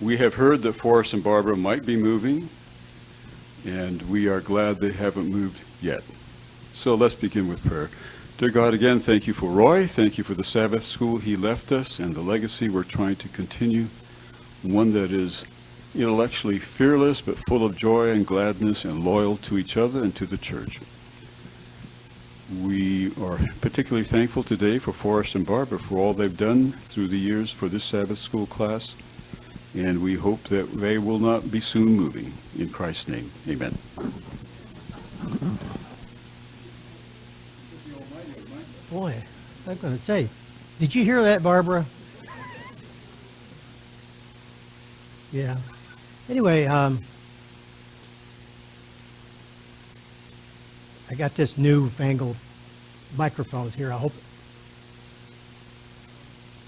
We have heard that Forrest and Barbara might be moving, and we are glad they haven't moved yet. So let's begin with prayer. Dear God, again, thank you for Roy. Thank you for the Sabbath school he left us and the legacy we're trying to continue, one that is intellectually fearless but full of joy and gladness and loyal to each other and to the church. We are particularly thankful today for Forrest and Barbara for all they've done through the years for this Sabbath school class, and we hope that they will not be soon moving. In Christ's name, amen. Boy, I was going to say, did you hear that, Barbara? Yeah. Anyway, I got this newfangled microphones here. I hope.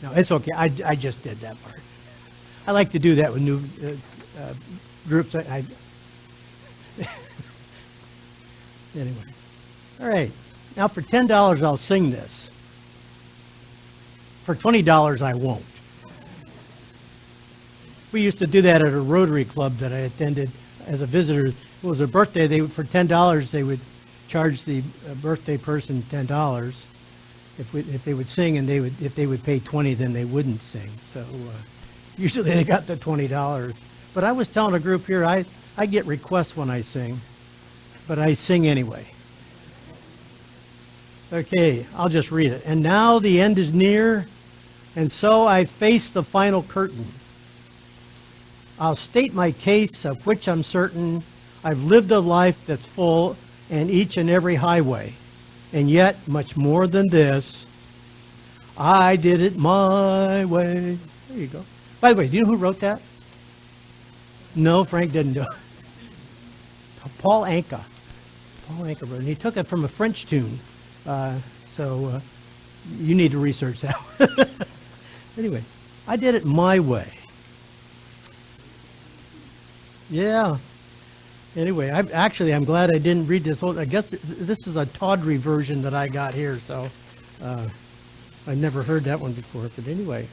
No, it's okay. I just did that part. I like to do that with new groups. Anyway. All right. Now for $10, I'll sing this. For $20, I won't. We used to do that at a Rotary Club that I attended as a visitor. It was a birthday. For $10, they would charge the birthday person $10 if they would sing, and if they would pay $20, then they wouldn't sing. So usually they got the $20. But I was telling a group here, I get requests when I sing, but I sing anyway. Okay, I'll just read it. And now the end is near, and so I face the final curtain. I'll state my case, of which I'm certain. I've lived a life that's full in each and every highway. And yet, much more than this, I did it my way. There you go. By the way, do you know who wrote that? No, Frank didn't do it. Paul Anka. Paul Anka wrote it. He took it from a French tune. So you need to research that. Anyway, I did it my way. Yeah. Anyway, I'm glad I didn't read this whole. I guess this is a tawdry version that I got here, so I've never heard that one before. But anyway,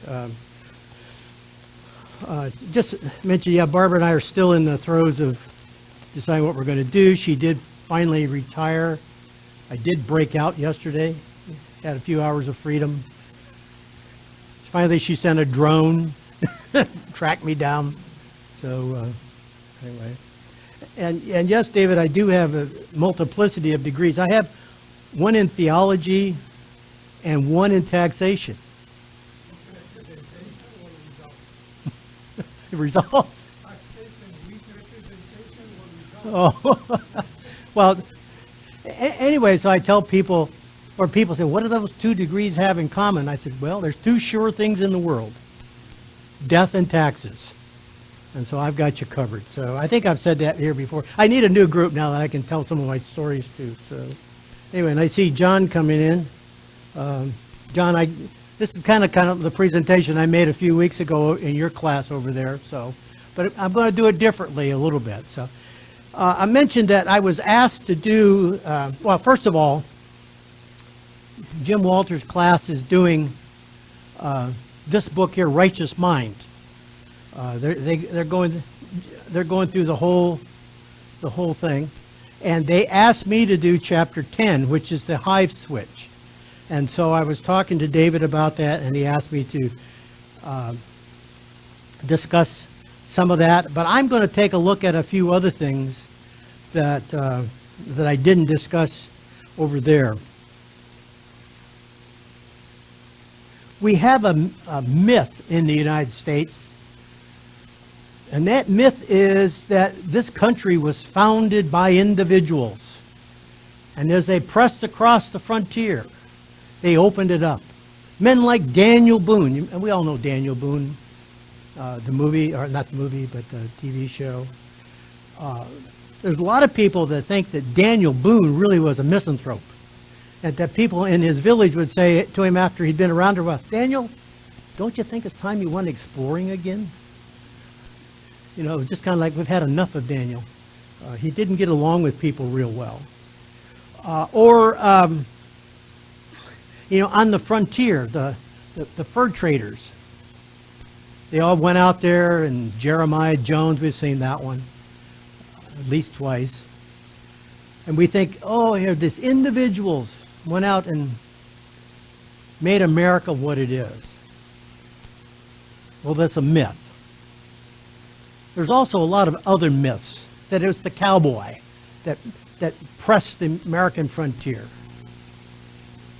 just mention, yeah, Barbara and I are still in the throes of deciding what we're going to do. She did finally retire. I did break out yesterday, had a few hours of freedom. Finally, she sent a drone, tracked me down. So anyway, and yes, David, I do have a multiplicity of degrees. I have one in theology and one in taxation. Results? Oh, well. Anyway, so I tell people, or people say, what do those 2 degrees have in common? I said, well, there's 2 sure things in the world, death and taxes. And so I've got you covered. So I think I've said that here before. I need a new group now that I can tell some of my stories to. So anyway, and I see John coming in. John, this is kind of the presentation I made a few weeks ago in your class over there. So, but I'm going to do it differently a little bit. So. I mentioned that I was asked to do, well, first of all, Jim Walter's class is doing this book here, Righteous Mind. They're going through the whole thing, and they asked me to do chapter 10, which is the hive switch. And so I was talking to David about that, and he asked me to discuss some of that, but I'm going to take a look at a few other things that I didn't discuss over there. We have a myth in the United States, and that myth is that this country was founded by individuals, and as they pressed across the frontier, they opened it up. Men like Daniel Boone, and we all know Daniel Boone, the movie, or not the movie, but the TV show. There's a lot of people that think that Daniel Boone really was a misanthrope, and that people in his village would say to him after he'd been around for a while, Daniel, don't you think it's time you went exploring again? You know, just kind of like we've had enough of Daniel. He didn't get along with people real well. You know, on the frontier, the fur traders. They all went out there, and Jeremiah Jones, we've seen that one at least twice. And we think, oh, here, these individuals went out and made America what it is. Well, that's a myth. There's also a lot of other myths, that it was the cowboy that pressed the American frontier.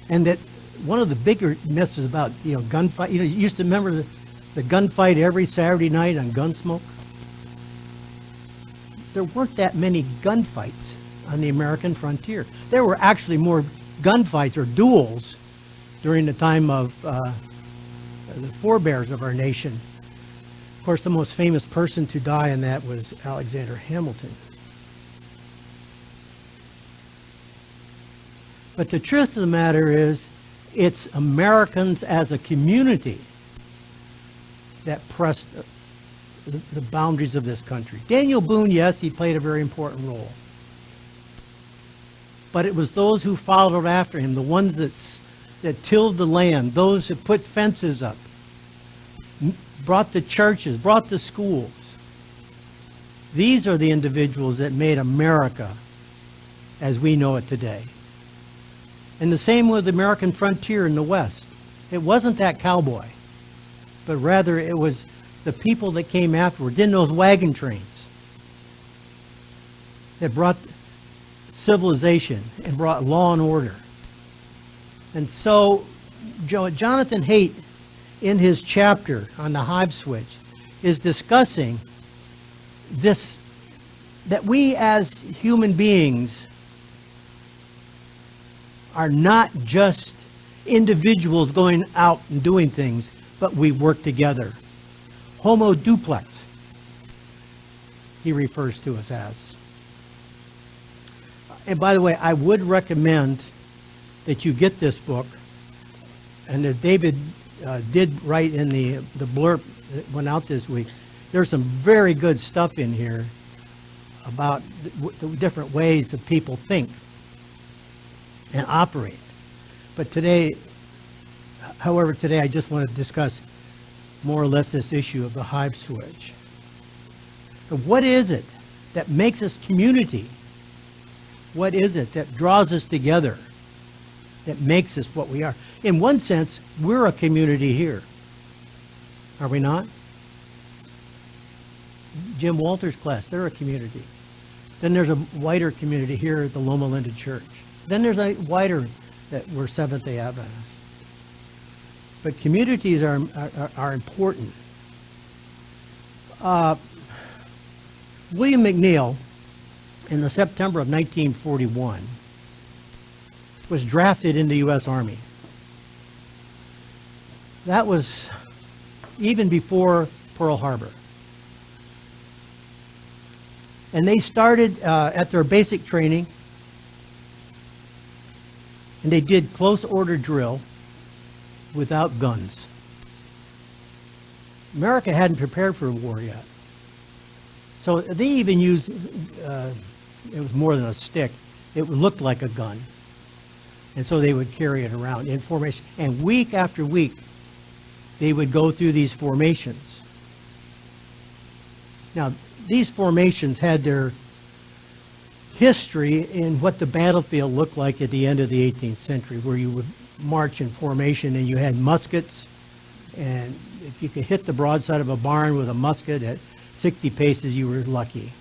And that one of the bigger myths is about, gunfight. You used to remember the gunfight every Saturday night on Gunsmoke? There weren't that many gunfights on the American frontier. There were actually more gunfights or duels during the time of the forebears of our nation. Of course, the most famous person to die in that was Alexander Hamilton. But the truth of the matter is, it's Americans as a community that pressed the boundaries of this country. Daniel Boone, yes, he played a very important role. But it was those who followed after him, the ones that tilled the land, those that put fences up, brought the churches, brought the schools. These are the individuals that made America as we know it today. And the same with the American frontier in the West. It wasn't that cowboy, but rather it was the people that came afterwards in those wagon trains that brought civilization and brought law and order. And so Jonathan Haidt, in his chapter on the hive switch, is discussing this, that we as human beings are not just individuals going out and doing things, but we work together. Homo duplex, he refers to us as. And by the way, I would recommend that you get this book. And as David did write in the blurb that went out this week, there's some very good stuff in here about the different ways that people think and operate. But today, I just want to discuss more or less this issue of the hive switch. But what is it that makes us community? What is it that draws us together, that makes us what we are? In one sense, we're a community here. Are we not? Jim Walter's class, they're a community. Then there's a wider community here at the Loma Linda Church. Then there's a wider that we're Seventh-day Adventists. But communities are important. William McNeill, in the September of 1941, was drafted in the U.S. Army. That was even before Pearl Harbor. And they started at their basic training, and they did close order drill without guns. America hadn't prepared for a war yet. So they even used, it was more than a stick, it looked like a gun. And so they would carry it around in formation. And week after week, they would go through these formations. Now, these formations had their history in what the battlefield looked like at the end of the 18th century, where you would march in formation and you had muskets, and if you could hit the broadside of a barn with a musket at 60 paces, you were lucky.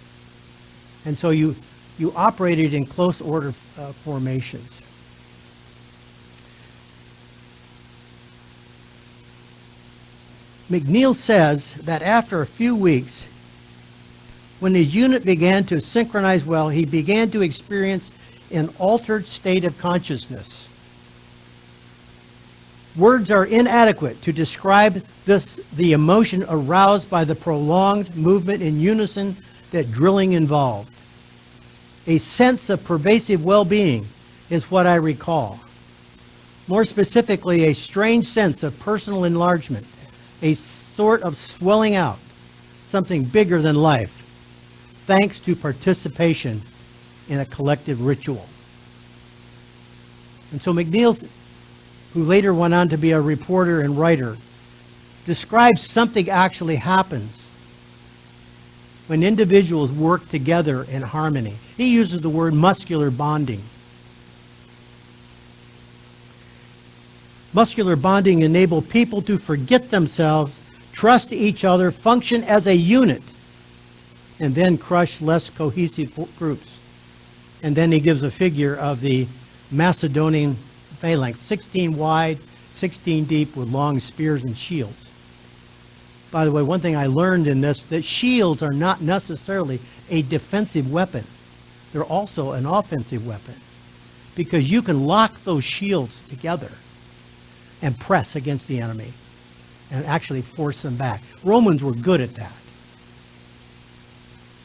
And so you operated in close order formations. McNeill says that after a few weeks, when his unit began to synchronize well, he began to experience an altered state of consciousness. Words are inadequate to describe the emotion aroused by the prolonged movement in unison that drilling involved. A sense of pervasive well-being is what I recall. More specifically, a strange sense of personal enlargement, a sort of swelling out, something bigger than life, thanks to participation in a collective ritual. And so McNeill, who later went on to be a reporter and writer, describes something actually happens when individuals work together in harmony. He uses the word muscular bonding. Muscular bonding enables people to forget themselves, trust each other, function as a unit, and then crush less cohesive groups. And then he gives a figure of the Macedonian phalanx, 16 wide, 16 deep, with long spears and shields. By the way, one thing I learned in this, that shields are not necessarily a defensive weapon. They're also an offensive weapon, because you can lock those shields together and press against the enemy and actually force them back. Romans were good at that.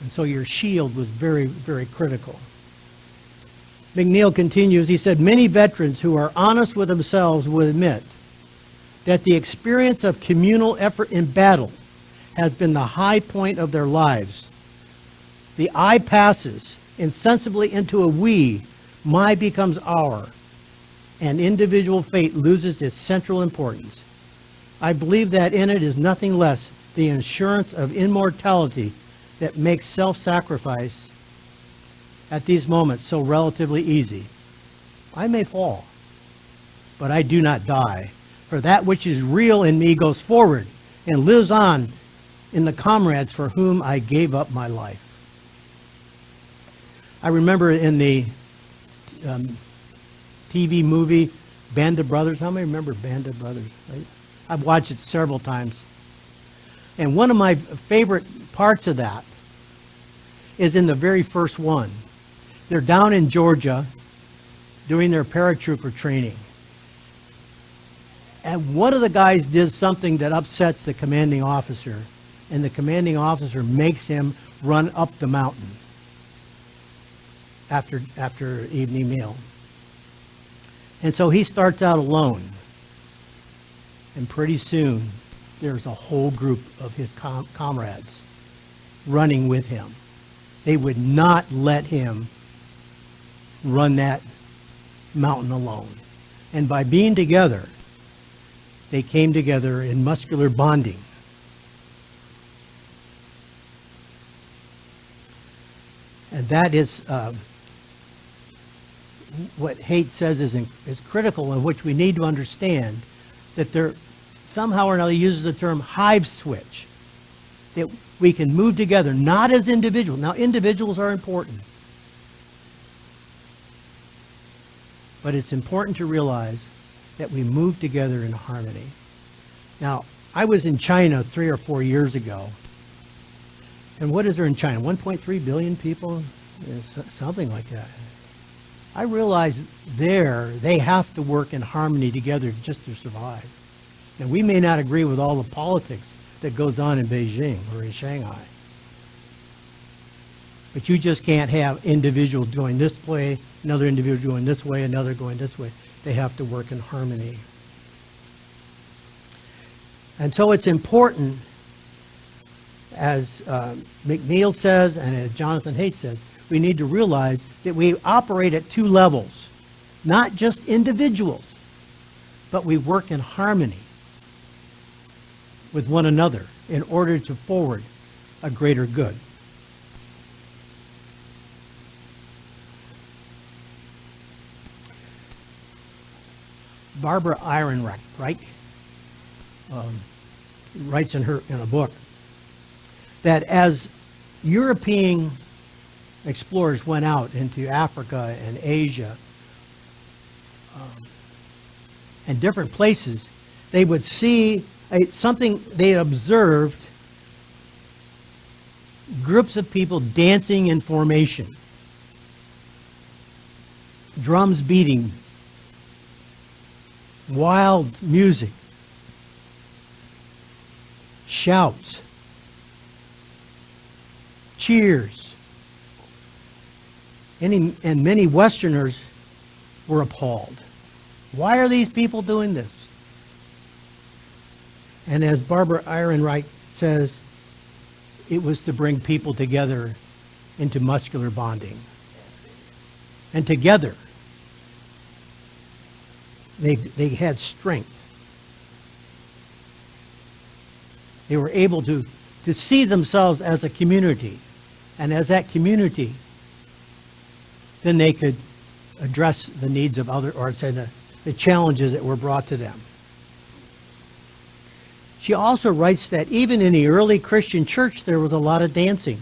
And so your shield was very, very critical. McNeil continues, he said, many veterans who are honest with themselves will admit that the experience of communal effort in battle has been the high point of their lives. The I passes insensibly into a we, my becomes our, and individual fate loses its central importance. I believe that in it is nothing less the assurance of immortality that makes self-sacrifice at these moments so relatively easy. I may fall, but I do not die, for that which is real in me goes forward and lives on in the comrades for whom I gave up my life. I remember in the TV movie Band of Brothers. How many remember Band of Brothers? I've watched it several times. And one of my favorite parts of that is in the very first one. They're down in Georgia doing their paratrooper training. And one of the guys did something that upsets the commanding officer, and the commanding officer makes him run up the mountain after evening meal. And so he starts out alone. And pretty soon, there's a whole group of his comrades running with him. They would not let him run that mountain alone. And by being together, they came together in muscular bonding. And that is what Haidt says is critical, in which we need to understand that there somehow or another uses the term hive switch, that we can move together, not as individuals. Now, individuals are important, but it's important to realize that we move together in harmony. Now, I was in China 3 or 4 years ago, and what is there in China? 1.3 billion people? Something like that. I realized there they have to work in harmony together just to survive. And we may not agree with all the politics that goes on in Beijing or in Shanghai, but you just can't have individuals going this way, another individual going this way, another going this way. They have to work in harmony. And so it's important, as McNeil says and as Jonathan Haidt says, we need to realize that we operate at two levels, not just individuals, but we work in harmony with one another in order to forward a greater good. Barbara Ehrenreich writes in a book that as European explorers went out into Africa and Asia and different places, they would see something they had observed, groups of people dancing in formation, drums beating, wild music, shouts, cheers. And many Westerners were appalled. Why are these people doing this? And as Barbara Ehrenreich says, it was to bring people together into muscular bonding. And together, they had strength. They were able to see themselves as a community. And as that community, then they could address the needs of other, or say the challenges that were brought to them. She also writes that even in the early Christian church, there was a lot of dancing.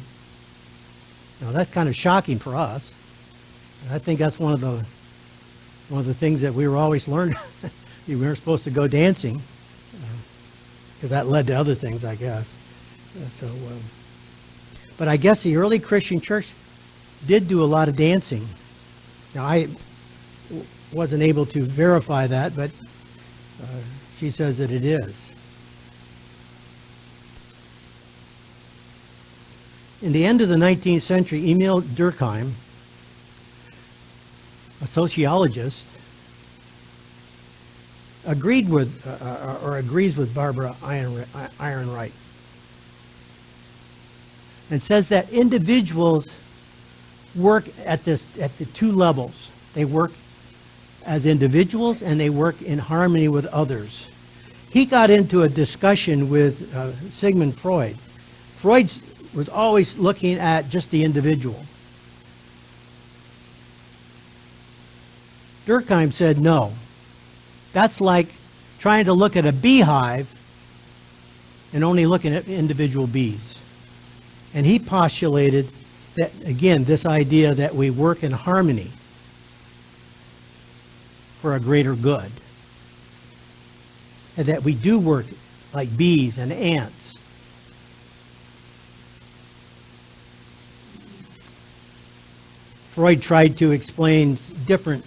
Now that's kind of shocking for us. I think that's one of the things that we were always learning. We weren't supposed to go dancing, because that led to other things, I guess. But I guess the early Christian church did do a lot of dancing. Now I wasn't able to verify that, but she says that it is. In the end of the 19th century, Emil Durkheim, a sociologist, agrees with Barbara Ehrenreich, and says that individuals work at the two levels. They work as individuals and they work in harmony with others. He got into a discussion with Sigmund Freud. Freud was always looking at just the individual. Durkheim said no. That's like trying to look at a beehive and only looking at individual bees. And he postulated that, again, this idea that we work in harmony for a greater good. And that we do work like bees and ants. Freud tried to explain different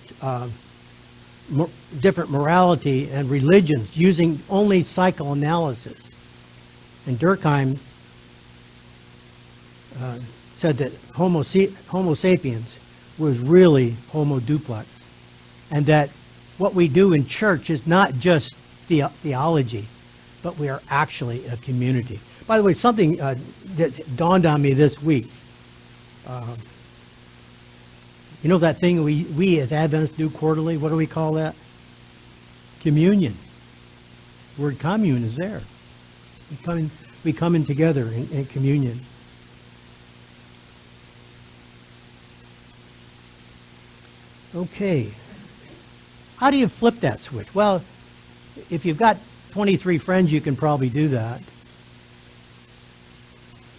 morality and religions using only psychoanalysis. And Durkheim said that Homo sapiens was really Homo duplex, and that what we do in church is not just theology, but we are actually a community. By the way, something that dawned on me this week. You know that thing we as Adventists do quarterly? What do we call that? Communion. The word commune is there. We come in together in communion. Okay. How do you flip that switch? Well, if you've got 23 friends, you can probably do that.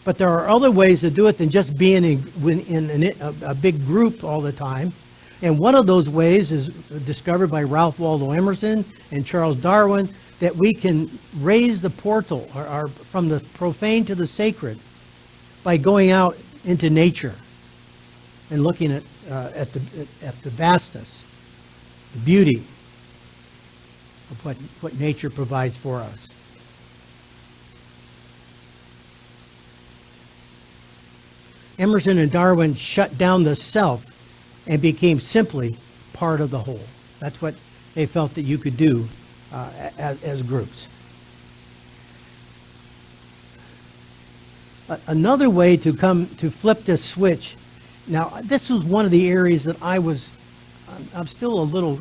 But there are other ways to do it than just being in a big group all the time. And one of those ways is discovered by Ralph Waldo Emerson and Charles Darwin, that we can raise the portal or from the profane to the sacred by going out into nature and looking at the vastness, the beauty of what nature provides for us. Emerson and Darwin shut down the self and became simply part of the whole. That's what they felt that you could do as groups. Another way to flip this switch. Now, this was one of the areas that I'm still a little,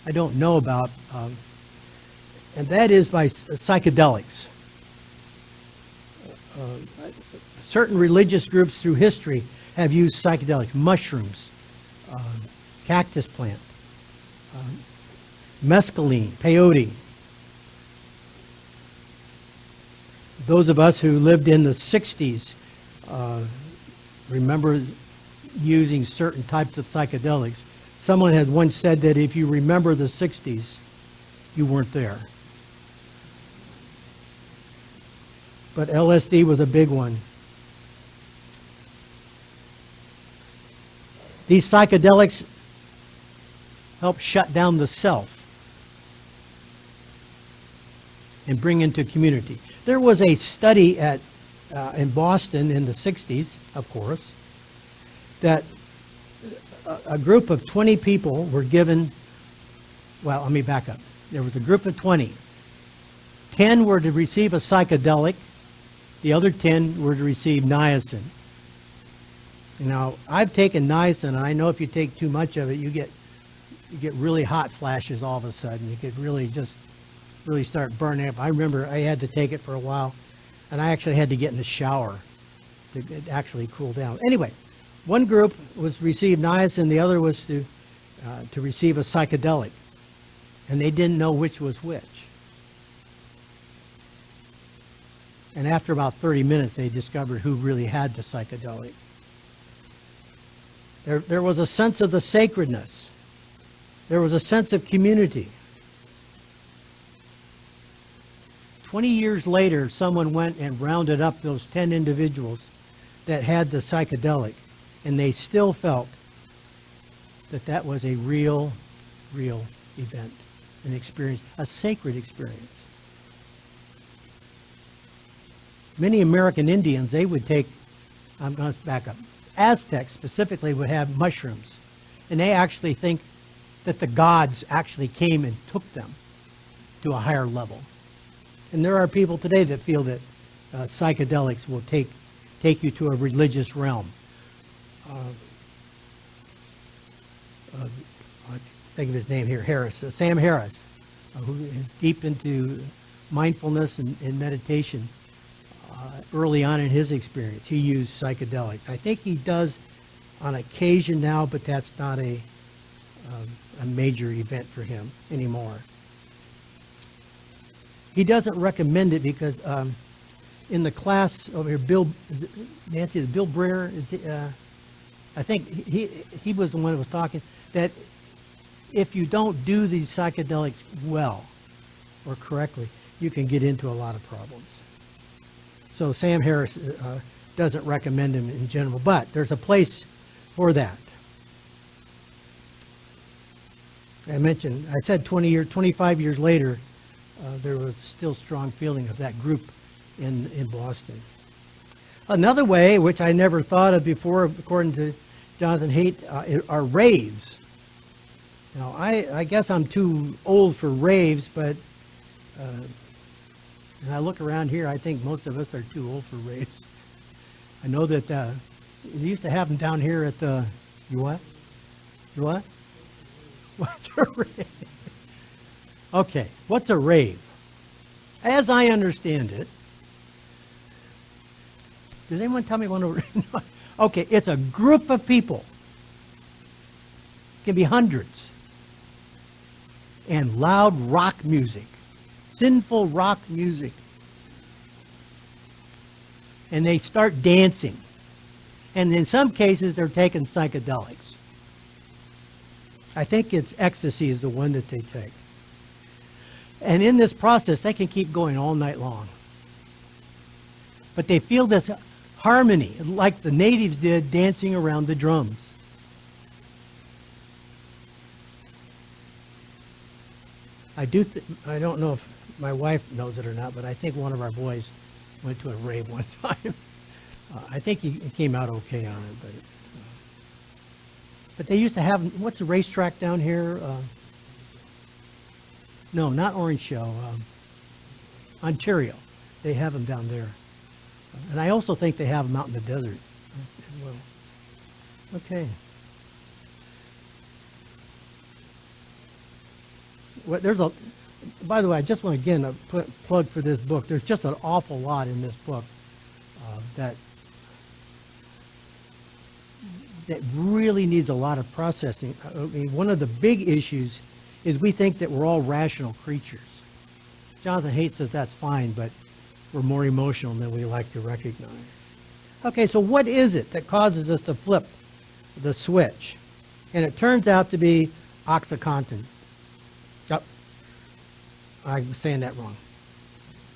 I don't know about, and that is by psychedelics. Certain religious groups through history have used psychedelics, mushrooms, cactus plant, mescaline, peyote. Those of us who lived in the 60s remember using certain types of psychedelics. Someone had once said that if you remember the 60s, you weren't there. But LSD was a big one. These psychedelics help shut down the self and bring into community. There was a study in Boston in the 60s, of course, that a group of 20 people were given, well, let me back up. There was a group of 20. 10 were to receive a psychedelic. The other 10 were to receive niacin. Now, I've taken niacin, and I know if you take too much of it, you get really hot flashes all of a sudden. You get really just really start burning up. I remember I had to take it for a while, and I actually had to get in the shower to actually cool down. Anyway, one group was received niacin, the other was to receive a psychedelic, and they didn't know which was which. And after about 30 minutes, they discovered who really had the psychedelic. There was a sense of the sacredness. There was a sense of community. 20 years later, someone went and rounded up those 10 individuals that had the psychedelic, and they still felt that that was a real event, an experience, a sacred experience. Many American Indians, they would take, I'm going to back up, Aztecs specifically would have mushrooms, and they actually think that the gods actually came and took them to a higher level. And there are people today that feel that psychedelics will take you to a religious realm. I think of his name here, Harris, Sam Harris, who is deep into mindfulness and meditation. Early on in his experience, he used psychedelics. I think he does on occasion now, but that's not a major event for him anymore. He doesn't recommend it because in the class over here, Bill Breer, I think he was the one who was talking, that if you don't do these psychedelics well or correctly, you can get into a lot of problems. So Sam Harris doesn't recommend them in general, but there's a place for that. I said 25 years later, there was still strong feeling of that group in Boston. Another way, which I never thought of before, according to Jonathan Haidt, are raves. Now, I guess I'm too old for raves, but and I look around here, I think most of us are too old for raves. I know that they used to have them down here at the, you what? You what? What's a rave? Okay, what's a rave? As I understand it, does anyone tell me what a rave? Okay, it's a group of people. It can be hundreds. And loud rock music. Sinful rock music. And they start dancing. And in some cases, they're taking psychedelics. I think it's ecstasy is the one that they take. And in this process, they can keep going all night long. But they feel this harmony, like the natives did dancing around the drums. I don't know if my wife knows it or not, but I think one of our boys went to a rave one time. I think he came out okay on it, but they used to have, what's the racetrack down here? No, not Orange Show, Ontario. They have them down there. And I also think they have them out in the desert as well. Okay. Well, by the way, I just want to again plug for this book. There's just an awful lot in this book that really needs a lot of processing. I mean, one of the big issues is we think that we're all rational creatures. Jonathan Haidt says that's fine, but we're more emotional than we like to recognize. Okay, so what is it that causes us to flip the switch? And it turns out to be OxyContin. I'm saying that wrong.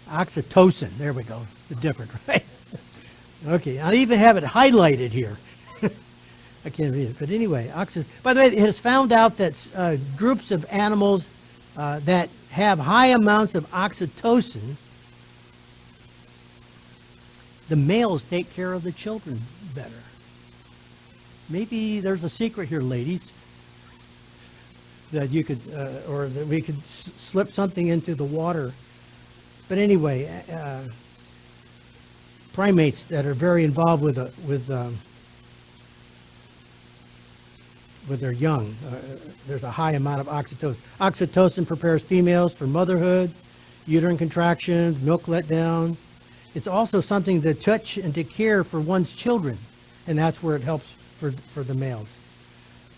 Oxytocin. There we go. It's different, right? Okay, I even have it highlighted here. I can't read it, but anyway, by the way, it has found out that groups of animals that have high amounts of oxytocin, the males take care of the children better. Maybe there's a secret here, ladies, that you could, or that we could slip something into the water. But anyway, primates that are very involved with their young, there's a high amount of oxytocin. Oxytocin prepares females for motherhood, uterine contractions, milk letdown. It's also something to touch and to care for one's children, and that's where it helps for the males.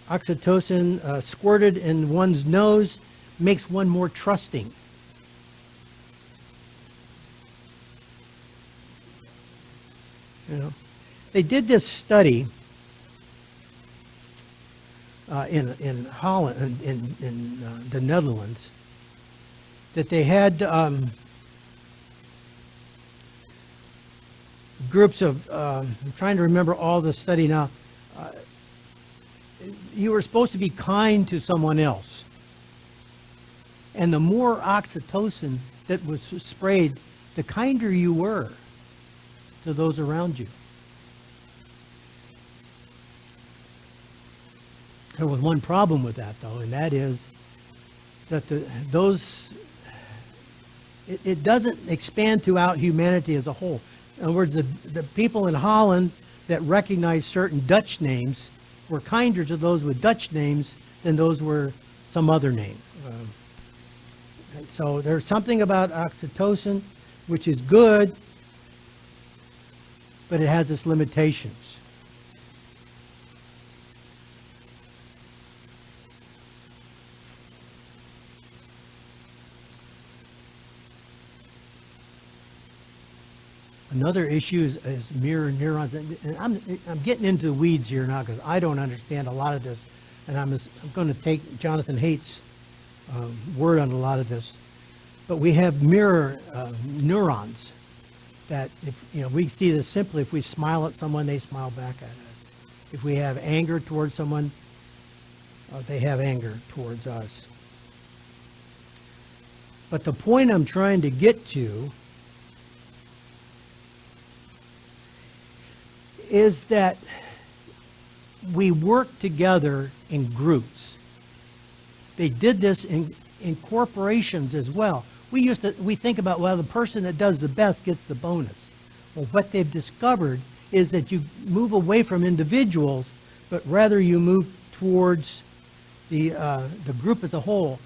Oxytocin squirted in one's nose makes one more trusting. You know, they did this study in Holland, in the Netherlands, that they had groups of, I'm trying to remember all the study now. You were supposed to be kind to someone else. And the more oxytocin that was sprayed, the kinder you were to those around you. There was one problem with that, though, and that is that it doesn't expand throughout humanity as a whole. In other words, the people in Holland that recognized certain Dutch names were kinder to those with Dutch names than those were some other name. So there's something about oxytocin which is good, but it has its limitations. Another issue is mirror neurons, and I'm getting into the weeds here now because I don't understand a lot of this, and I'm going to take Jonathan Haidt's word on a lot of this. But we have mirror neurons that, if we see this simply, if we smile at someone, they smile back at us. If we have anger towards someone, they have anger towards us. But the point I'm trying to get to is that we work together in groups. They did this in corporations as well. We think about, well, the person that does the best gets the bonus. Well, what they've discovered is that you move away from individuals, but rather you move towards the group as a whole.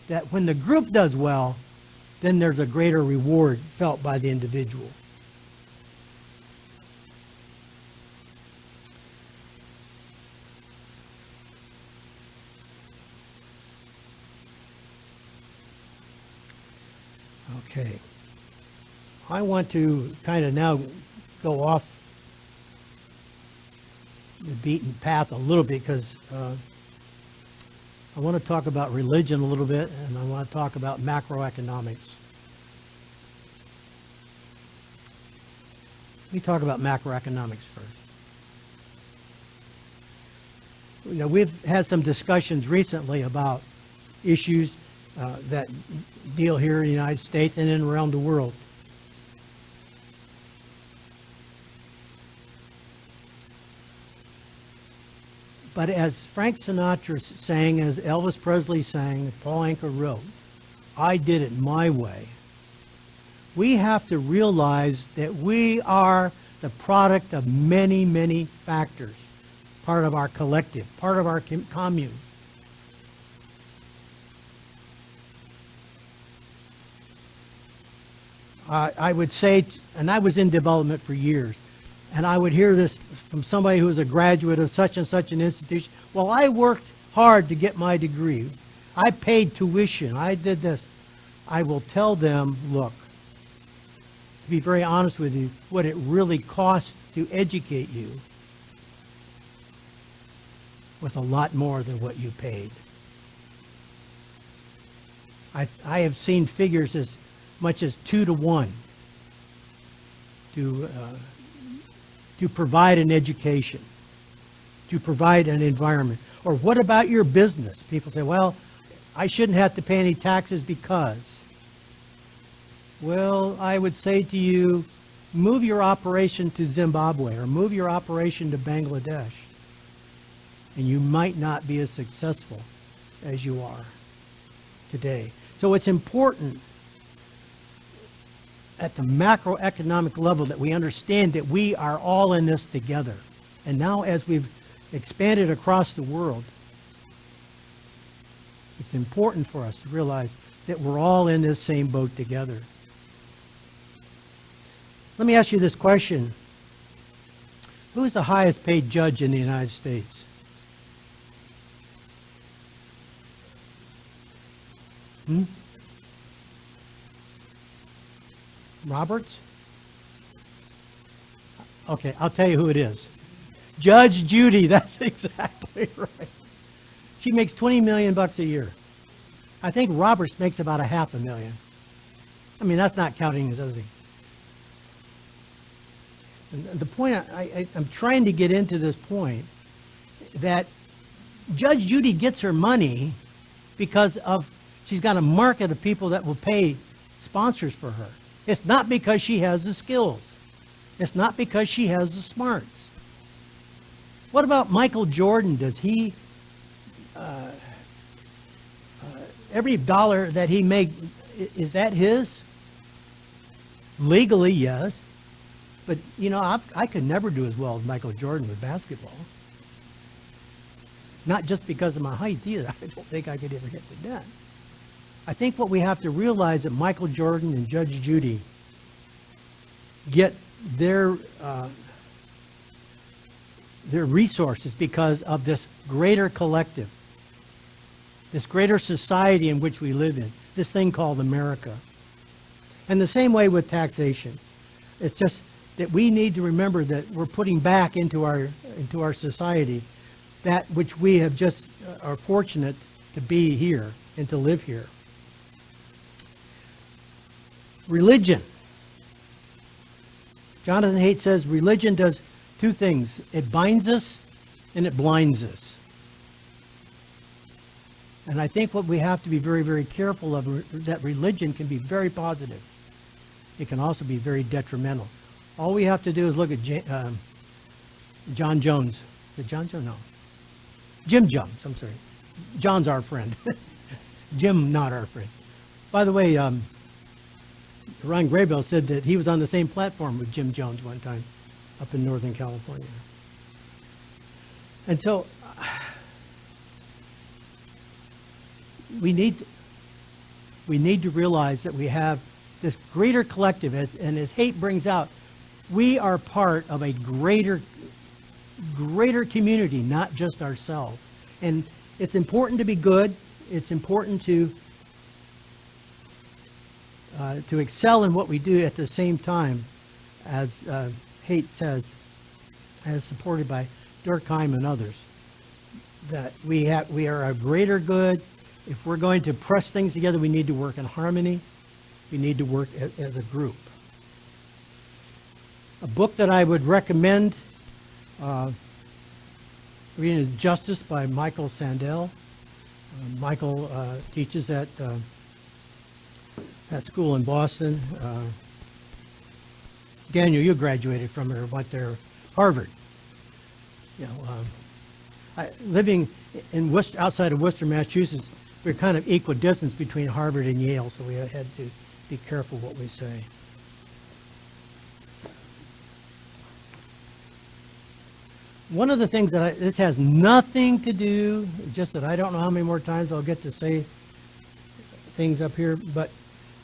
That when the group does well, then there's a greater reward felt by the individual. Okay, I want to kind of now go off the beaten path a little bit because I want to talk about religion a little bit, and I want to talk about macroeconomics. Let me talk about macroeconomics first. We've had some discussions recently about issues that deal here in the United States and in around the world. But as Frank Sinatra sang, as Elvis Presley sang, as Paul Anka wrote, I did it my way. We have to realize that we are the product of many, many factors, part of our collective, part of our commune. I would say, and I was in development for years, and I would hear this from somebody who was a graduate of such and such an institution. Well, I worked hard to get my degree. I paid tuition. I did this. I will tell them, look, to be very honest with you, what it really cost to educate you was a lot more than what you paid. I have seen figures as much as 2 to 1 to provide an education, to provide an environment. Or what about your business? People say, well, I shouldn't have to pay any taxes because. Well, I would say to you, move your operation to Zimbabwe or move your operation to Bangladesh, and you might not be as successful as you are today. So it's important at the macroeconomic level that we understand that we are all in this together. And now as we've expanded across the world, it's important for us to realize that we're all in this same boat together. Let me ask you this question. Who is the highest paid judge in the United States? Roberts? Okay, I'll tell you who it is. Judge Judy, that's exactly right. She makes $20 million a year. I think Roberts makes about $500,000. I mean, that's not counting his other thing. And the point I'm trying to get into this point that Judge Judy gets her money because she's got a market of people that will pay sponsors for her. It's not because she has the skills. It's not because she has the smarts. What about Michael Jordan? Does he, every dollar that he makes, is that his? Legally, yes. But, you know, I could never do as well as Michael Jordan with basketball. Not just because of my height either. I don't think I could ever hit the net. I think what we have to realize that Michael Jordan and Judge Judy get their resources because of this greater collective, this greater society in which we live in, this thing called America. And the same way with taxation. It's just that we need to remember that we're putting back into our society that which we have just are fortunate to be here and to live here. Religion. Jonathan Haidt says religion does two things. It binds us and it blinds us. And I think what we have to be very, very careful of is that religion can be very positive. It can also be very detrimental. All we have to do is look at John Jones. Is it John Jones? No. Jim Jones, I'm sorry. John's our friend. Jim, not our friend. By the way, Ron Graybell said that he was on the same platform with Jim Jones one time up in Northern California. And so we need to realize that we have this greater collective, and as Haidt brings out, we are part of a greater community, not just ourselves. And it's important to be good. It's important to excel in what we do at the same time, as Haidt says, as supported by Durkheim and others, that we are a greater good. If we're going to press things together, we need to work in harmony. We need to work as a group. A book that I would recommend, reading Justice by Michael Sandel. Michael teaches at school in Boston. Daniel, you graduated from it or went there, Harvard. You know, living in outside of Worcester, Massachusetts, we're kind of equidistant between Harvard and Yale, so we had to be careful what we say. One of the things that this has nothing to do, just that I don't know how many more times I'll get to say things up here, but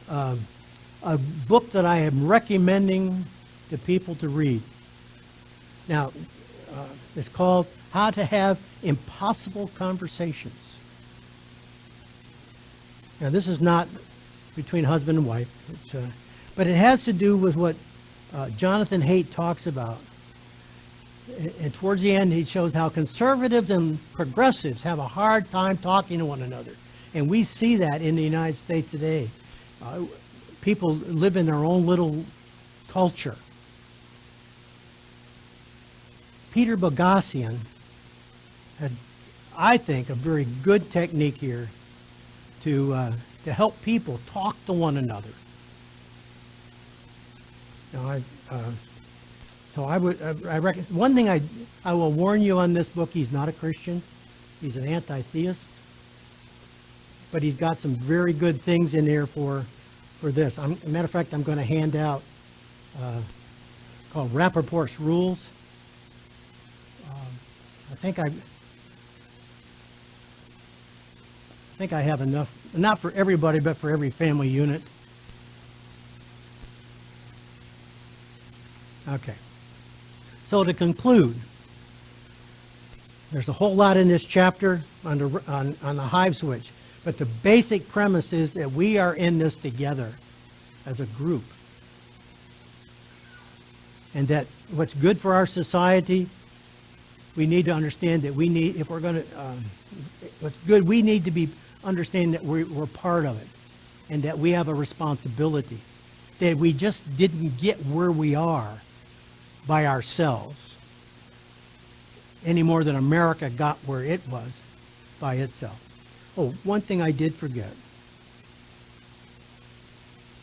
a book that I am recommending to people to read. Now, it's called How to Have Impossible Conversations. Now, this is not between husband and wife, but it has to do with what Jonathan Haidt talks about. And towards the end, he shows how conservatives and progressives have a hard time talking to one another. And we see that in the United States today. People live in their own little culture. Peter Boghossian had, I think, a very good technique here to help people talk to one another. Now, I reckon one thing I will warn you on this book. He's not a Christian. He's an anti-theist, but he's got some very good things in there for this. As a matter of fact, I'm going to hand out called Rappaport's Rules. I think think I have enough, not for everybody, but for every family unit. Okay. So to conclude, there's a whole lot in this chapter on the hive switch, but the basic premise is that we are in this together as a group. And that what's good for our society, we need to understand that we need, if we're going to, what's good, we need to be understanding that we're part of it and that we have a responsibility, that we just didn't get where we are by ourselves any more than America got where it was by itself. Oh, one thing I did forget.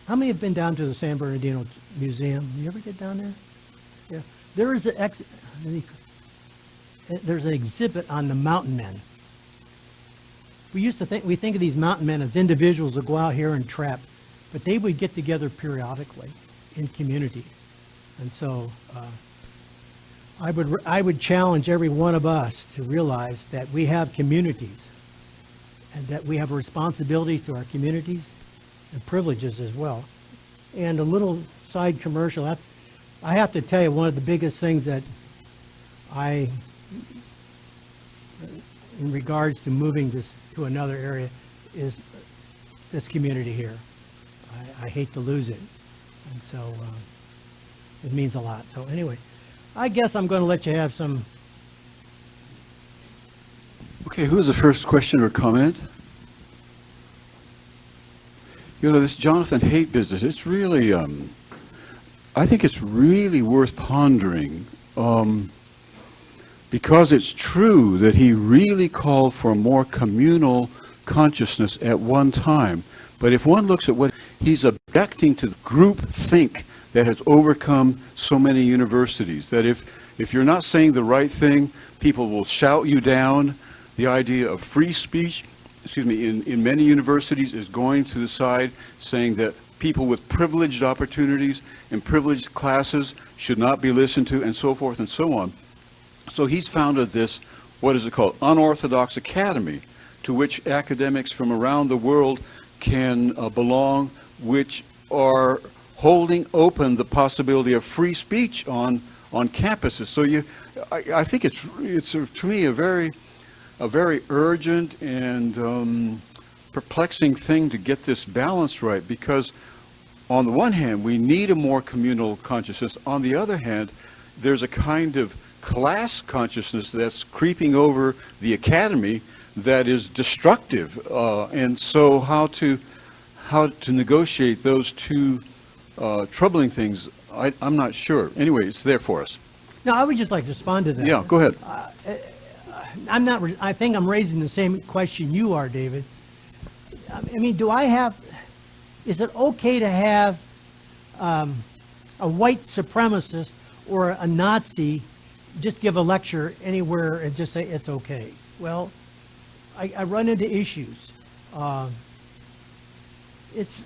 How many have been down to the San Bernardino Museum? You ever get down there? Yeah. There is there's an exhibit on the mountain men. We think of these mountain men as individuals that go out here and trap, but they would get together periodically in community. And so I would challenge every one of us to realize that we have communities and that we have a responsibility to our communities and privileges as well. And a little side commercial, I have to tell you, one of the biggest things that in regards to moving this to another area is this community here. I hate to lose it. And so it means a lot. So anyway, I guess I'm going to let you have some. Okay, who's the first question or comment? You know, this Jonathan Haidt business, it's really, I think it's really worth pondering because it's true that he really called for a more communal consciousness at one time. But if one looks at what he's objecting to, the group think that has overcome so many universities, that if you're not saying the right thing, people will shout you down. The idea of free speech, in many universities is going to the side saying that people with privileged opportunities and privileged classes should not be listened to, and so forth and so on. So he's founded this, what is it called, unorthodox academy, to which academics from around the world can belong, which are holding open the possibility of free speech on campuses. So I think it's to me a very urgent and perplexing thing to get this balance right, because on the one hand, we need a more communal consciousness. On the other hand, there's a kind of class consciousness that's creeping over the academy that is destructive. And so how to negotiate those two troubling things, I'm not sure. Anyway, it's there for us. No, I would just like to respond to that. Yeah, go ahead. I think I'm raising the same question you are, David. I mean, is it okay to have a white supremacist or a Nazi just give a lecture anywhere and just say it's okay? Well, I run into issues. There's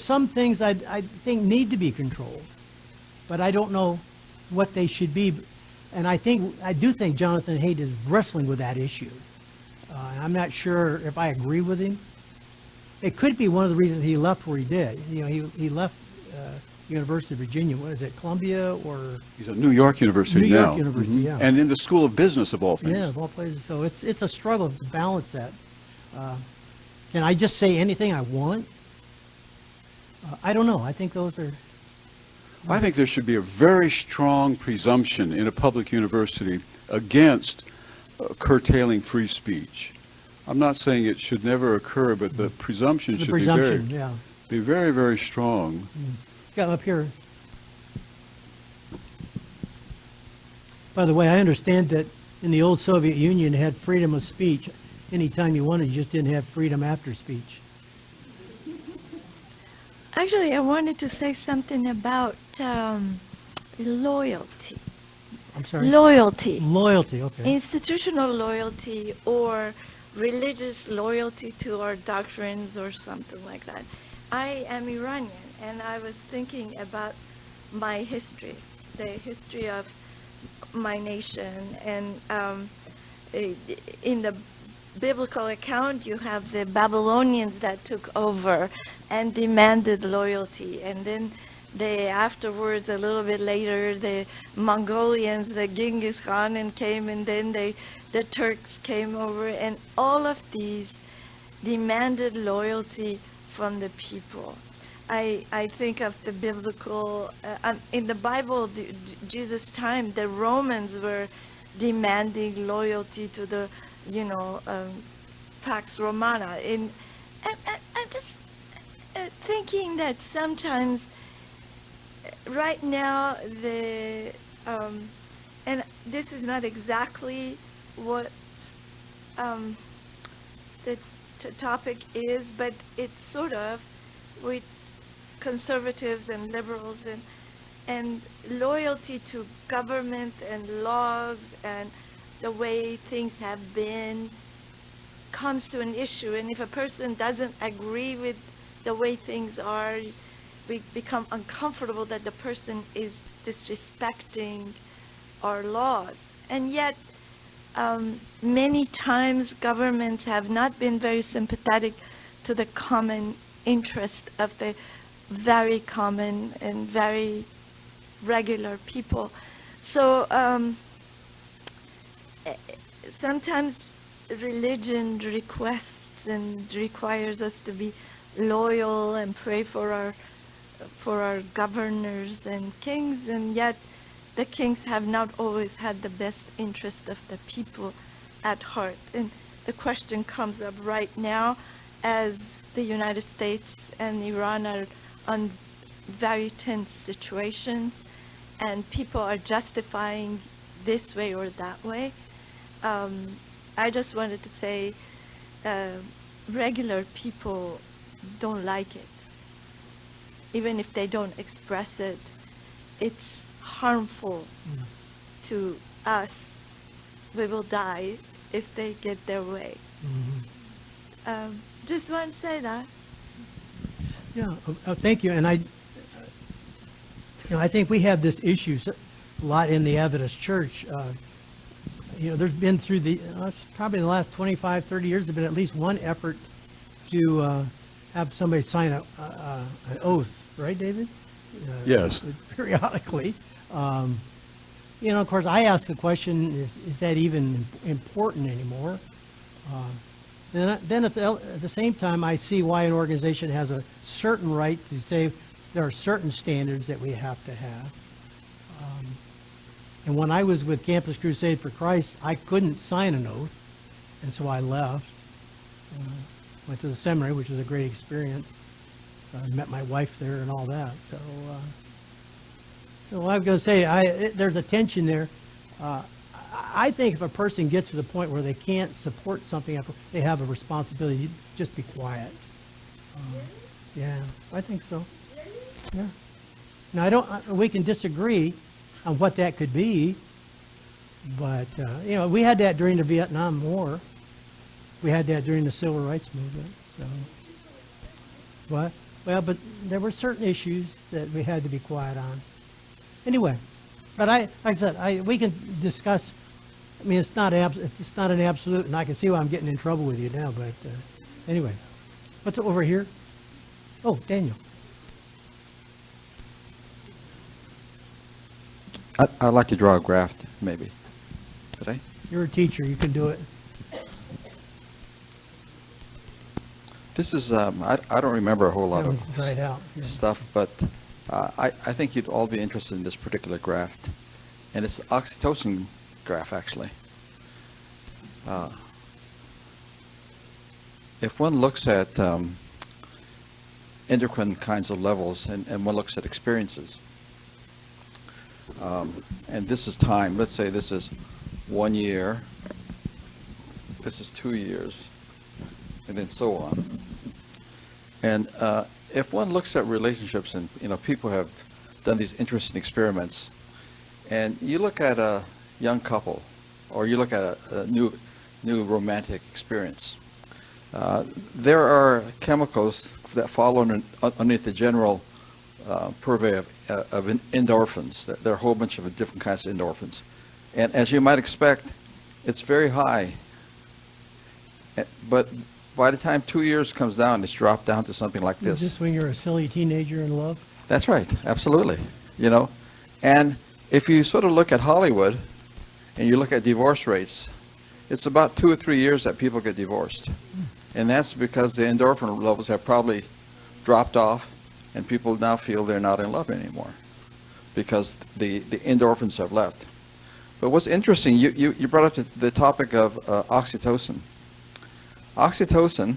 some things I think need to be controlled, but I don't know what they should be. And I do think Jonathan Haidt is wrestling with that issue. I'm not sure if I agree with him. It could be one of the reasons he left where he did. He left University of Virginia. What is it, Columbia or? He's at New York University now. New York University, yeah. And in the School of Business, of all things. Yeah, of all places. So it's a struggle to balance that. Can I just say anything I want? I don't know. I think those are. I think there should be a very strong presumption in a public university against curtailing free speech. I'm not saying it should never occur, but the presumption should be very, very strong. Got up here. By the way, I understand that in the old Soviet Union, you had freedom of speech. Anytime you wanted, you just didn't have freedom after speech. Actually, I wanted to say something about loyalty. I'm sorry? Loyalty. Loyalty, okay. Institutional loyalty or religious loyalty to our doctrines or something like that. I am Iranian, and I was thinking about my history, the history of my nation, and in the biblical account, you have the Babylonians that took over and demanded loyalty. And then they afterwards, a little bit later, the Mongolians, the Genghis Khan, and came, and then the Turks came over, and all of these demanded loyalty from the people. I think of the biblical, in the Bible, Jesus' time, the Romans were demanding loyalty to the, Pax Romana. And I'm just thinking that sometimes, right now, and this is not exactly what the topic is, but it's sort of with conservatives and liberals and loyalty to government and laws and the way things have been comes to an issue. And if a person doesn't agree with the way things are, we become uncomfortable that the person is disrespecting our laws. And yet, many times governments have not been very sympathetic to the common interest of the very common and very regular people. So sometimes religion requests and requires us to be loyal and pray for our governors and kings, and yet the kings have not always had the best interest of the people at heart. And the question comes up right now as the United States and Iran are on very tense situations, and people are justifying this way or that way. I just wanted to say regular people don't like it. Even if they don't express it, it's harmful to us. We will die if they get their way. Just want to say that. Yeah, thank you. And I think we have this issue a lot in the Adventist Church. There's been through probably the last 25, 30 years, there's been at least one effort to have somebody sign an oath, right, David? Yes. Periodically. Of course, I ask the question, is that even important anymore? Then at the same time, I see why an organization has a certain right to say there are certain standards that we have to have. And when I was with Campus Crusade for Christ, I couldn't sign an oath, and so I left. Went to the seminary, which was a great experience. Met my wife there and all that. So I'm going to say there's a tension there. I think if a person gets to the point where they can't support something, they have a responsibility to just be quiet. Yeah, I think so. Yeah. Now, we can disagree on what that could be, but, we had that during the Vietnam War. We had that during the Civil Rights Movement. So, what? Well, but there were certain issues that we had to be quiet on. Anyway, but like I said, we can discuss. I mean, it's not an absolute, and I can see why I'm getting in trouble with you now. But anyway, what's over here? Oh, Daniel. I'd like to draw a graph, maybe. Could I? You're a teacher. You can do it. This is, I don't remember a whole lot of Try it out. Yeah. stuff, but I think you'd all be interested in this particular graph. And it's the oxytocin graph, actually. If one looks at endocrine kinds of levels and one looks at experiences, and this is time. Let's say this is 1 year, this is 2 years, and then so on. And if one looks at relationships, and people have done these interesting experiments, and you look at a young couple, or you look at a new romantic experience, there are chemicals that fall underneath the general purvey of endorphins. There are a whole bunch of different kinds of endorphins. And as you might expect, it's very high But by the time 2 years comes down, it's dropped down to something like Is this when you're a silly teenager in love? That's right, absolutely. You know, and if you sort of look at Hollywood and you look at divorce rates, it's about 2 or 3 years that people get divorced. And that's because the endorphin levels have probably dropped off and people now feel they're not in love anymore because the endorphins have left. But what's interesting, you brought up the topic of oxytocin. Oxytocin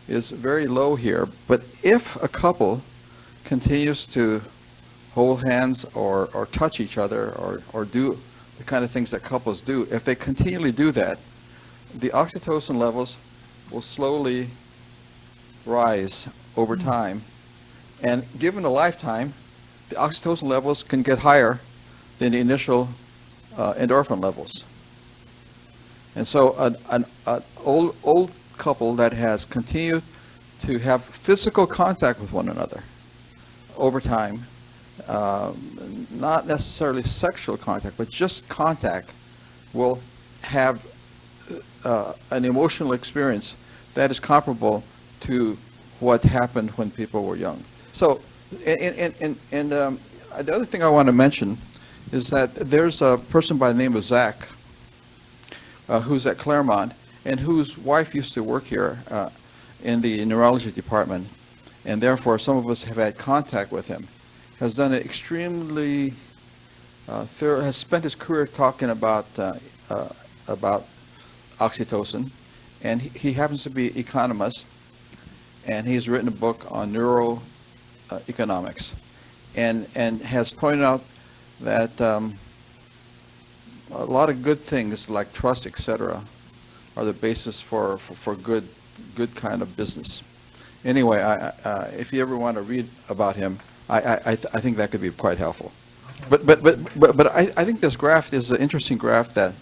is very low here, but if a couple continues to hold hands or touch each other or do the kind of things that couples do, if they continually do that, the oxytocin levels will slowly rise over time. And given a lifetime, the oxytocin levels can get higher than the initial endorphin levels. And so an old couple that has continued to have physical contact with one another over time, not necessarily sexual contact, but just contact, will have an emotional experience that is comparable to what happened when people were young. So, and the other thing I want to mention is that there's a person by the name of Zach who's at Claremont and whose wife used to work here in the neurology department, and therefore some of us have had contact with him, has done it extremely thorough, has spent his career talking about oxytocin, and he happens to be an economist, and he's written a book on neuroeconomics, and has pointed out that a lot of good things like trust, etc., are the basis for good kind of business. Anyway, if you ever want to read about him, I think that could be quite helpful. But I think this graph is an interesting graph that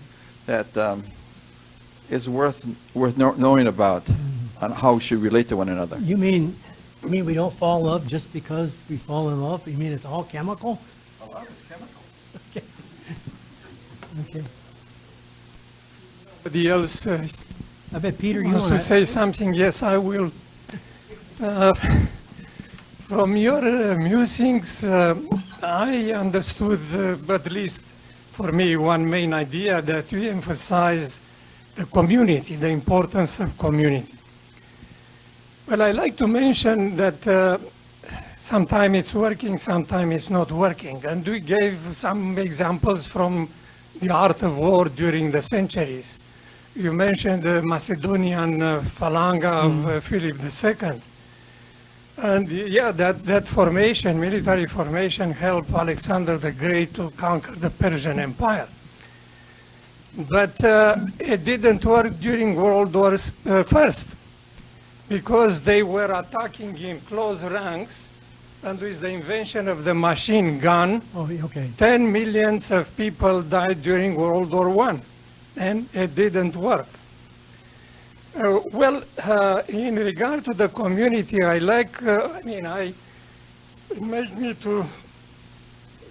is worth knowing about on how we should relate to one another. You mean we don't fall in love just because we fall in love? You mean it's all chemical? A lot is chemical. Okay. Okay. Somebody else I bet Peter, you wants want to say something. Yes, I will. From your musings, I understood, at least for me, one main idea that you emphasize the community, the importance of community. Well, I like to mention that sometimes it's working, sometimes it's not working. And we gave some examples from the art of war during the centuries. You mentioned the Macedonian Falanga of Philip II. And yeah, that formation, military formation, helped Alexander the Great to conquer the Persian Empire. But it didn't work during World War First, because they were attacking in close ranks, and with the invention of the machine gun, Oh, okay. 10 millions of people died during World War I, and it didn't work. In regard to the community, I like, I made me to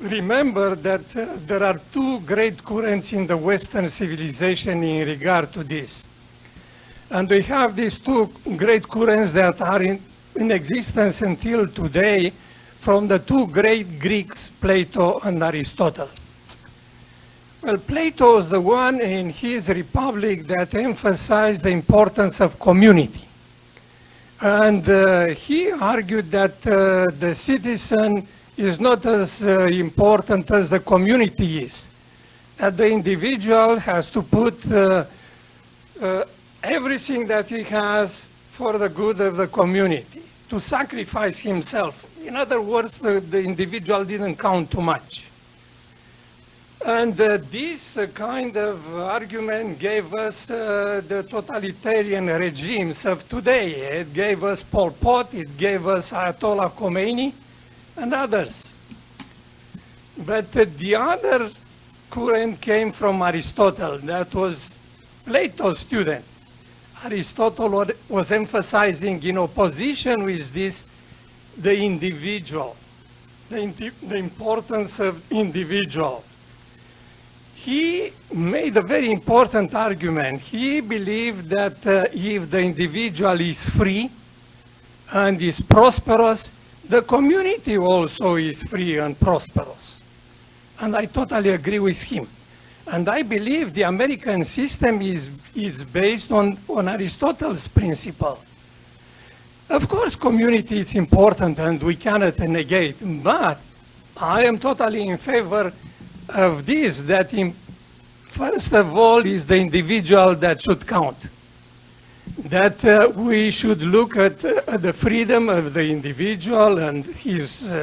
remember that there are two great currents in the Western civilization in regard to this. And we have these two great currents that are in existence until today from the two great Greeks, Plato and Aristotle. Well, Plato is the one in his Republic that emphasized the importance of community. And he argued that the citizen is not as important as the community is. That the individual has to put everything that he has for the good of the community, to sacrifice himself. In other words, the individual didn't count too much. And this kind of argument gave us the totalitarian regimes of today. It gave us Pol Pot, it gave us Ayatollah Khomeini, and others. But the other current came from Aristotle. That was Plato's student. Aristotle was emphasizing, in opposition with this, the individual, the importance of individual. he made a very important argument. He believed that if the individual is free and is prosperous, the community also is free and prosperous. And I totally agree with him. And I believe the American system is based on Aristotle's principle. Of course, community is important and we cannot negate, but I am totally in favor of this, that first of all is the individual that should count. That we should look at the freedom of the individual and his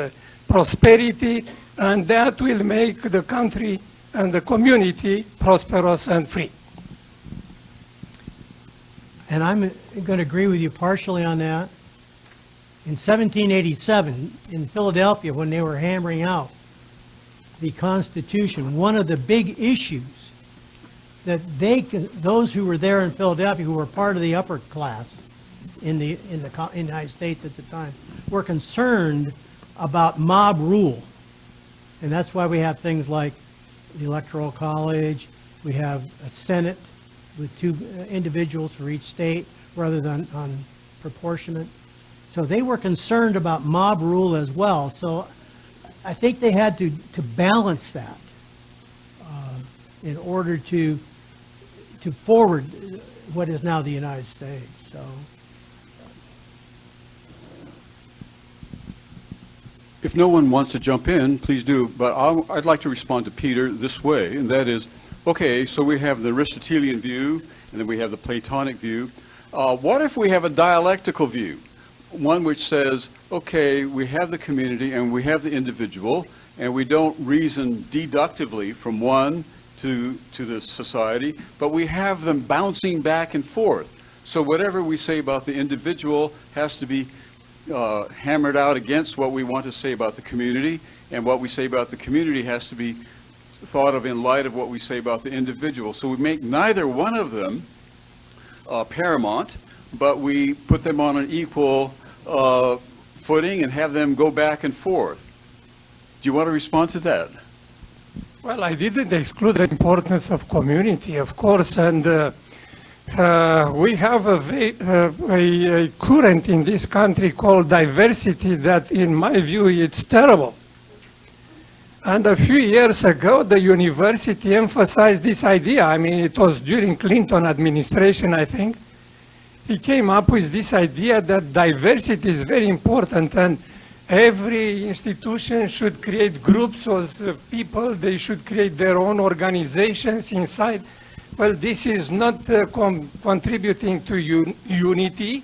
prosperity, and that will make the country and the community prosperous and free. And I'm going to agree with you partially on that. In 1787, in Philadelphia, when they were hammering out the Constitution, one of the big issues that those who were there in Philadelphia, who were part of the upper class in the United States at the time, were concerned about mob rule. And that's why we have things like the Electoral College, we have a Senate with 2 individuals for each state rather than on proportionate. So they were concerned about mob rule as well. So I think they had to balance that in order to forward what is now the United States. So. If no one wants to jump in, please do, but I'd like to respond to Peter this way, and that is, okay, so we have the Aristotelian view, and then we have the Platonic view. What if we have a dialectical view? One which says, okay, we have the community and we have the individual, and we don't reason deductively from one to the society, but we have them bouncing back and forth. So whatever we say about the individual has to be hammered out against what we want to say about the community, and what we say about the community has to be thought of in light of what we say about the individual. So we make neither one of them paramount, but we put them on an equal footing and have them go back and forth. Do you want to respond to that? Well, I didn't exclude the importance of community, of course, and we have a current in this country called diversity that, in my view, it's terrible. And a few years ago, the university emphasized this idea. I mean, it was during Clinton administration, I think. He came up with this idea that diversity is very important, and every institution should create groups of people. They should create their own organizations inside. Well, this is not contributing to unity,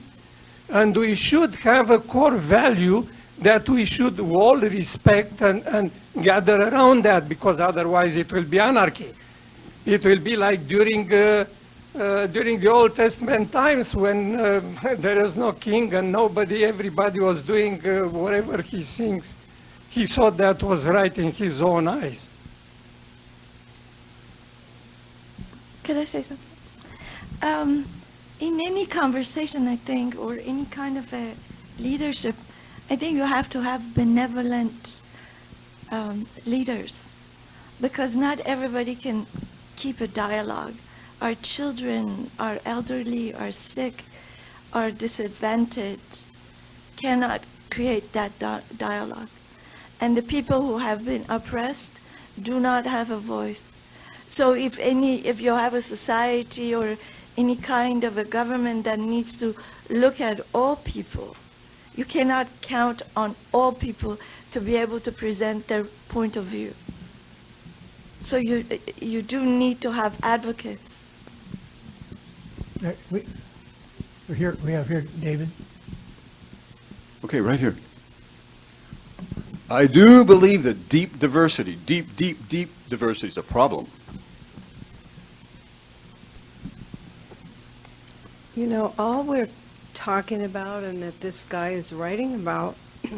and we should have a core value that we should all respect and gather around that, because otherwise it will be anarchy. It will be like during the Old Testament times when there was no king and everybody was doing whatever he thinks he thought that was right in his own eyes. Could I say something? In any conversation, I think, or any kind of a leadership, I think you have to have benevolent leaders, because not everybody can keep a dialogue. Our children, our elderly, are sick, are disadvantaged, cannot create that dialogue. And the people who have been oppressed do not have a voice. So if you have a society or any kind of a government that needs to look at all people, you cannot count on all people to be able to present their point of view. So you do need to have advocates. We have here David. Okay, right here. I do believe that deep diversity is a problem. You know, all we're talking about and that this guy is writing about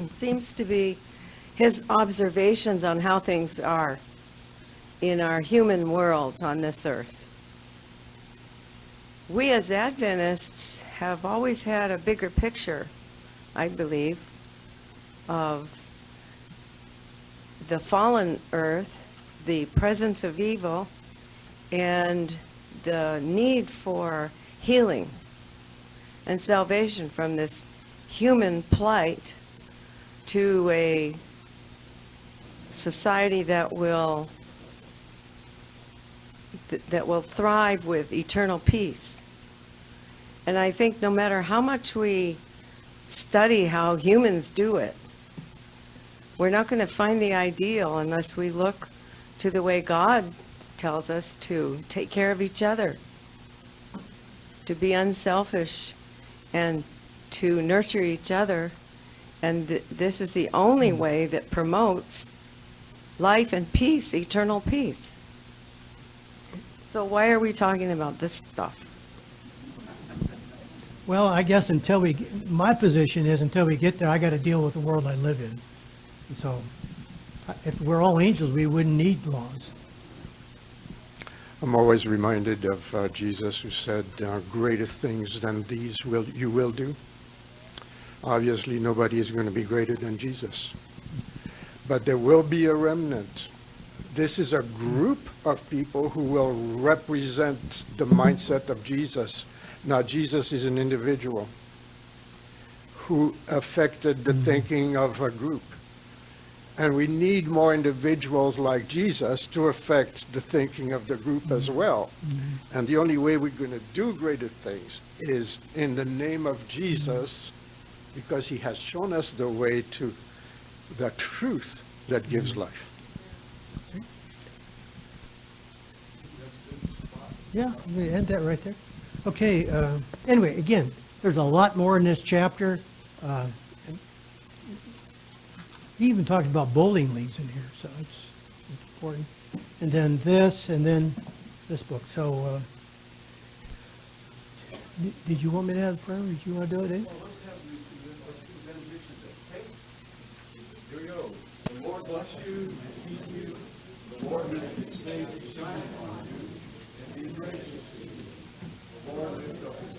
seems to be his observations on how things are in our human world on this earth. We as Adventists have always had a bigger picture, I believe, of the fallen earth, the presence of evil, and the need for healing and salvation from this human plight to a society that will thrive with eternal peace. And I think no matter how much we study how humans do it, we're not going to find the ideal unless we look to the way God tells us to take care of each other, to be unselfish, and to nurture each other. And this is the only way that promotes life and peace, eternal peace. So why are we talking about this stuff? Well, I guess my position is until we get there, I got to deal with the world I live in. And so if we're all angels, we wouldn't need laws. I'm always reminded of Jesus, who said, greater things than these you will do. Obviously, nobody is going to be greater than Jesus. But there will be a remnant. This is a group of people who will represent the mindset of Jesus. Now, Jesus is an individual who affected the thinking of a group. And we need more individuals like Jesus to affect the thinking of the group as well. And the only way we're going to do greater things is in the name of Jesus, because he has shown us the way to the truth that gives life. Yeah, we end that right there. Okay, anyway, again, there's a lot more in this chapter. He even talks about bowling leagues in here, so it's important. And then this, and then this book. So, did you want me to have prayer? Did you want to do it, Dave? Here we go. The Lord bless you and keep you. The Lord make his face to shine upon you and be gracious to you. The Lord lift up his